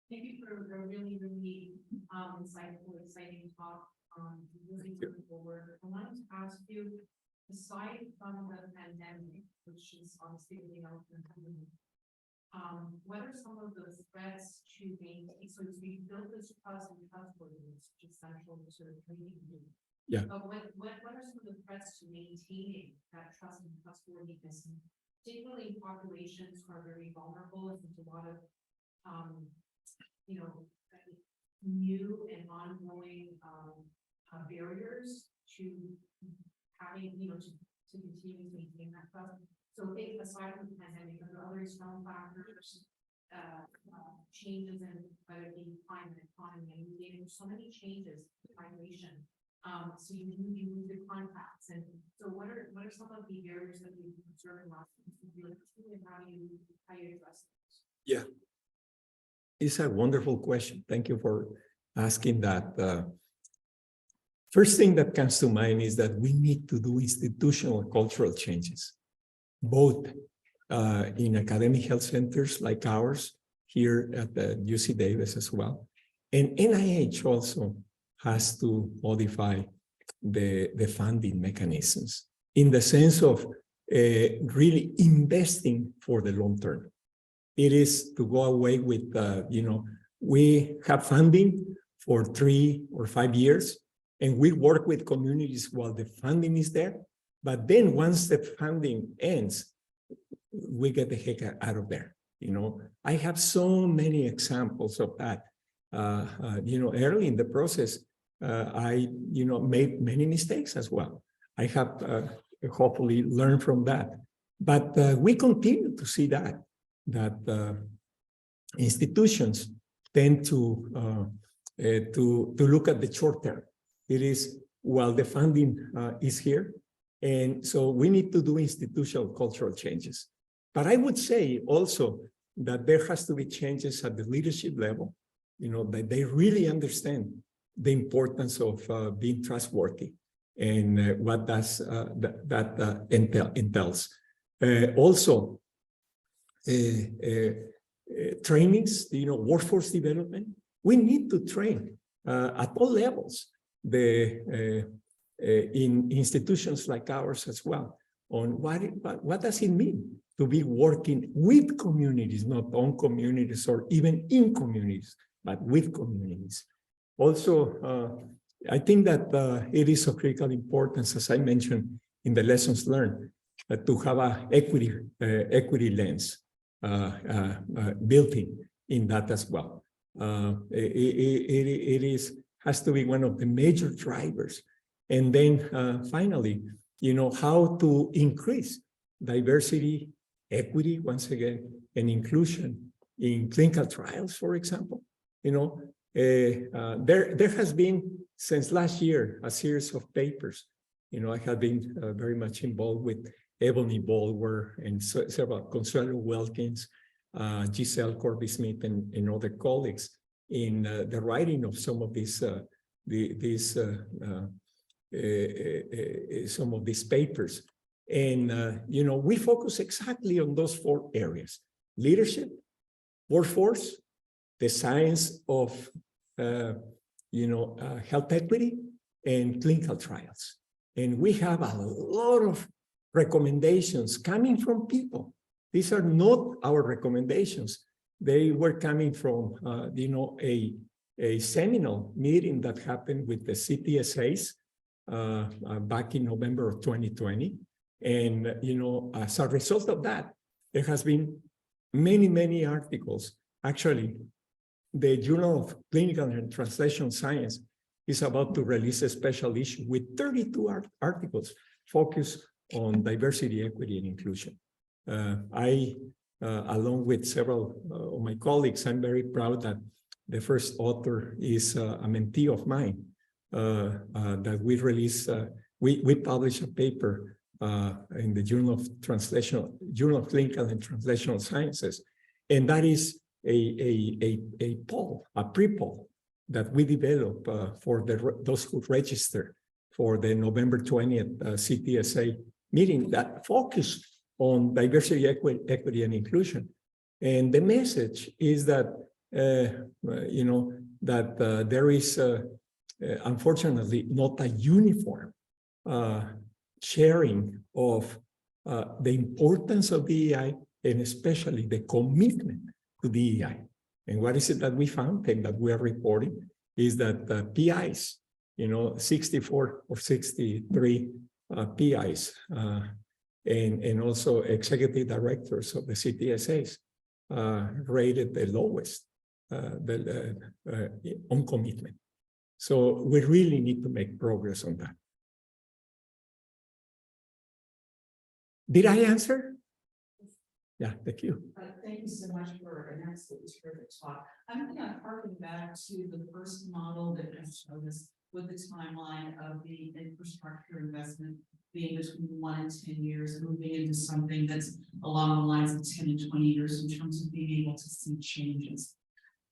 C: Thank you for a really, really insightful, exciting talk on moving forward. I wanted to ask you, aside from the pandemic, which is obviously the elephant in the room, what are some of the threats to maintain? So we build this trust and trustworthiness, which is central to the community.
A: Yeah.
C: But what are some of the threats to maintaining that trust and trustworthiness, particularly in populations who are very vulnerable and there's a lot of new and ongoing barriers to having, to continue to maintain that trust. So think aside from the pandemic, are there other external factors, changes in whether it be climate, economy, and there's so many changes to migration. So you move the contacts, and so what are some of the barriers that we observe in last and how you address those?
A: Yeah, it's a wonderful question. Thank you for asking that. First thing that comes to mind is that we need to do institutional cultural changes, both in academic health centers like ours here at the UC Davis as well. And NIH also has to modify the funding mechanisms in the sense of really investing for the long term. It is to go away with, we have funding for 3 or 5 years, and we work with communities while the funding is there. But then once the funding ends, we get the heck out of there. I have so many examples of that. Early in the process, I, made many mistakes as well. I have hopefully learned from that. But we continue to see that institutions tend to look at the short term. It is while the funding is here. And so we need to do institutional cultural changes. But I would say also that there has to be changes at the leadership level, that they really understand the importance of being trustworthy and what does that entails. Also, trainings, workforce development. We need to train at all levels in institutions like ours as well on what does it mean to be working with communities, not on communities or even in communities, but with communities. Also, I think that it is of critical importance, as I mentioned in the lessons learned, to have an equity lens built in that as well. It has to be one of the major drivers. And then finally, how to increase diversity, equity, once again, and inclusion in clinical trials, for example. There has been, since last year, a series of papers. I have been very much involved with Ebony Bulwer and several Consuelo Wilkins Giselle Corby-Smith and other colleagues in the writing of some of these some of these papers. And, you know, we focus exactly on those 4 areas: leadership, workforce, the science of, health equity, and clinical trials. And we have a lot of recommendations coming from people. These are not our recommendations. They were coming from, a seminal meeting that happened with the CTSAs back in November of 2020. And, as a result of that, there has been many articles. Actually, the Journal of Clinical and Translational Science is about to release a special issue with 32 articles focused on diversity, equity, and inclusion. Along with several of my colleagues, I'm very proud that the first author is a mentee of mine, that we released, we published a paper in the Journal of Clinical and Translational Sciences. And that is a poll, a pre-poll that we developed for those who register for the November 20th CTSA meeting that focused on diversity, equity, and inclusion. And the message is that, there is, unfortunately, not a uniform sharing of the importance of DEI, and especially the commitment to DEI. And what is it that we found and that we are reporting is that PIs, 64 or 63 PIs, and also executive directors of the CTSAs rated the lowest on commitment. So we really need to make progress on that. Did I answer? Yeah, thank you.
D: Thank you so much for an absolutely terrific talk. I'm going to harken back to the first model that you showed us with the timeline of the infrastructure investment being between 1 and 10 years, moving into something that's along the lines of 10 and 20 years in terms of being able to see changes.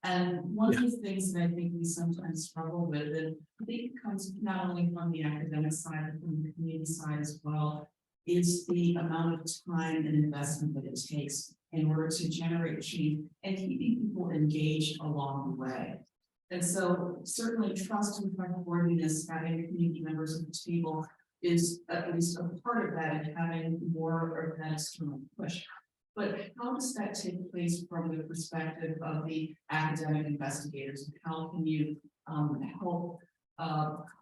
D: And one of the things that I think we sometimes struggle with, and I think it comes not only from the academic side, but from the community side as well, is the amount of time and investment that it takes in order to generate change and keeping people engaged along the way. And so certainly trust and trustworthiness, having community members at the table is at least a part of that, and having more of that external push. But how does that take place from the perspective of the academic investigators? And how can you help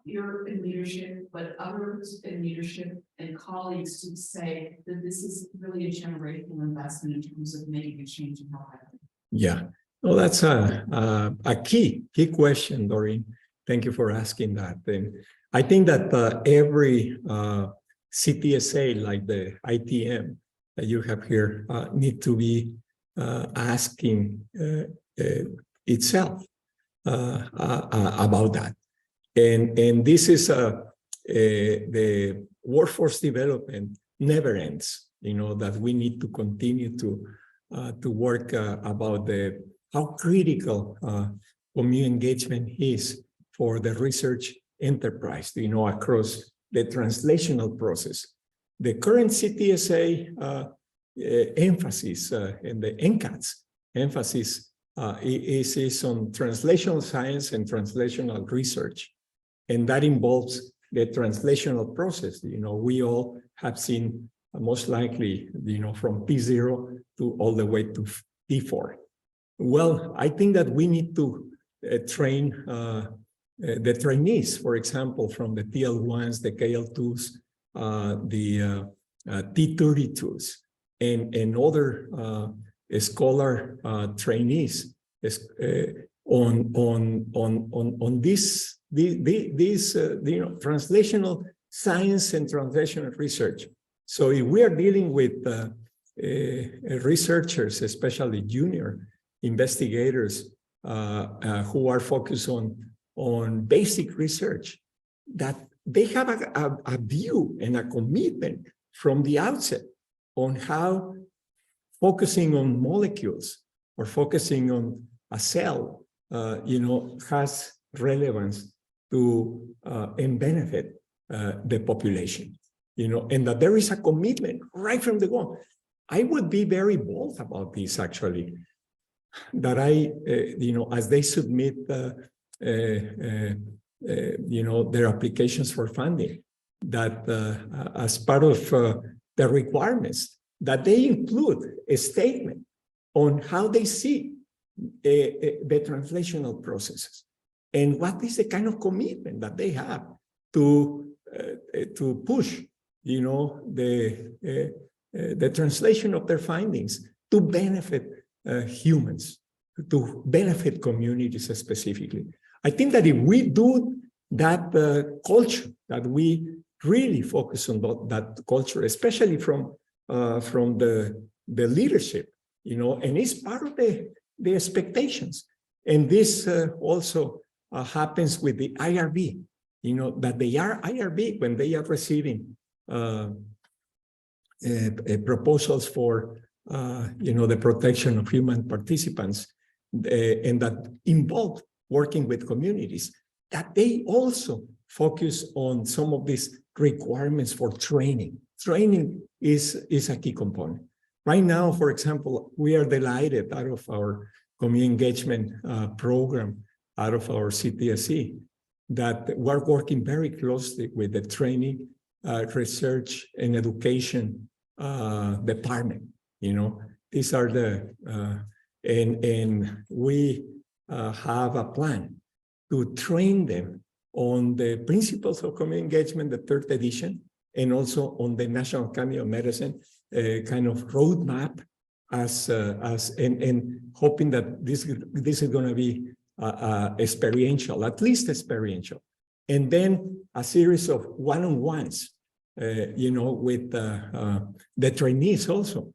D: you're in leadership, but others in leadership and colleagues to say that this is really a generational investment in terms of making a change in health?
A: Yeah, well, that's a key question, Doreen. Thank you for asking that. And I think that every CTSA, like the ITM that you have here, need to be asking itself about that. And this is the workforce development never ends. That we need to continue to work about how critical community engagement is for the research enterprise. Across the translational process. The current CTSA emphasis and the NCATS emphasis is on translational science and translational research. And that involves the translational process. We all have seen most likely, from P0 to all the way to P4. Well, I think that we need to train the trainees, for example, from the TL1s, the KL2s, the T32s, and other scholar trainees on this translational science and translational research. So if we are dealing with researchers, especially junior investigators who are focused on basic research, that they have a view and a commitment from the outset on how focusing on molecules or focusing on a cell, has relevance to and benefit the population, and that there is a commitment right from the go. I would be very bold about this, actually, that as they submit, their applications for funding, that as part of the requirements, that they include a statement on how they see the translational processes and what is the kind of commitment that they have to push, the translation of their findings to benefit humans, to benefit communities specifically. I think that if we do that culture, that we really focus on that culture, especially from the leadership, and it's part of the expectations. And this also happens with the IRB, that they are IRB when they are receiving proposals for, the protection of human participants, and that involve working with communities, that they also focus on some of these requirements for training. Training is a key component. Right now, for example, we are delighted out of our community engagement program, out of our CTSE, that we're working very closely with the training, research, and education department. These are the, and we have a plan to train them on the principles of community engagement, the 3rd edition, and also on the National Academy of Medicine kind of roadmap, and hoping that this is going to be experiential, at least experiential, and then a series of one-on-ones, with the trainees also,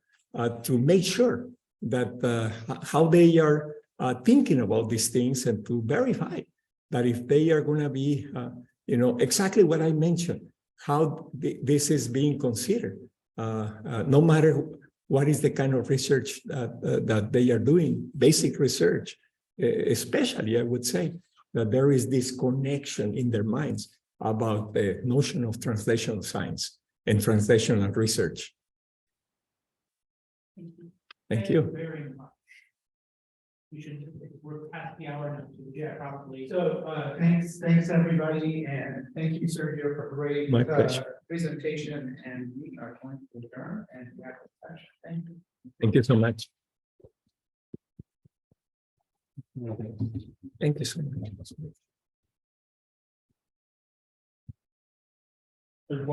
A: to make sure that how they are thinking about these things, and to verify that if they are going to be, exactly what I mentioned, how this is being considered, no matter what is the kind of research that they are doing, basic research, especially, I would say, that there is this connection in their minds about the notion of translational science and translational research. Thank you.
B: Very much. We're past the hour now, so yeah, probably.
E: So thanks everybody, and thank you, Sergio, for a great
A: My pleasure.
E: presentation, and we are going to adjourn and have a session. Thank you.
A: Thank you so much. Thank you so much.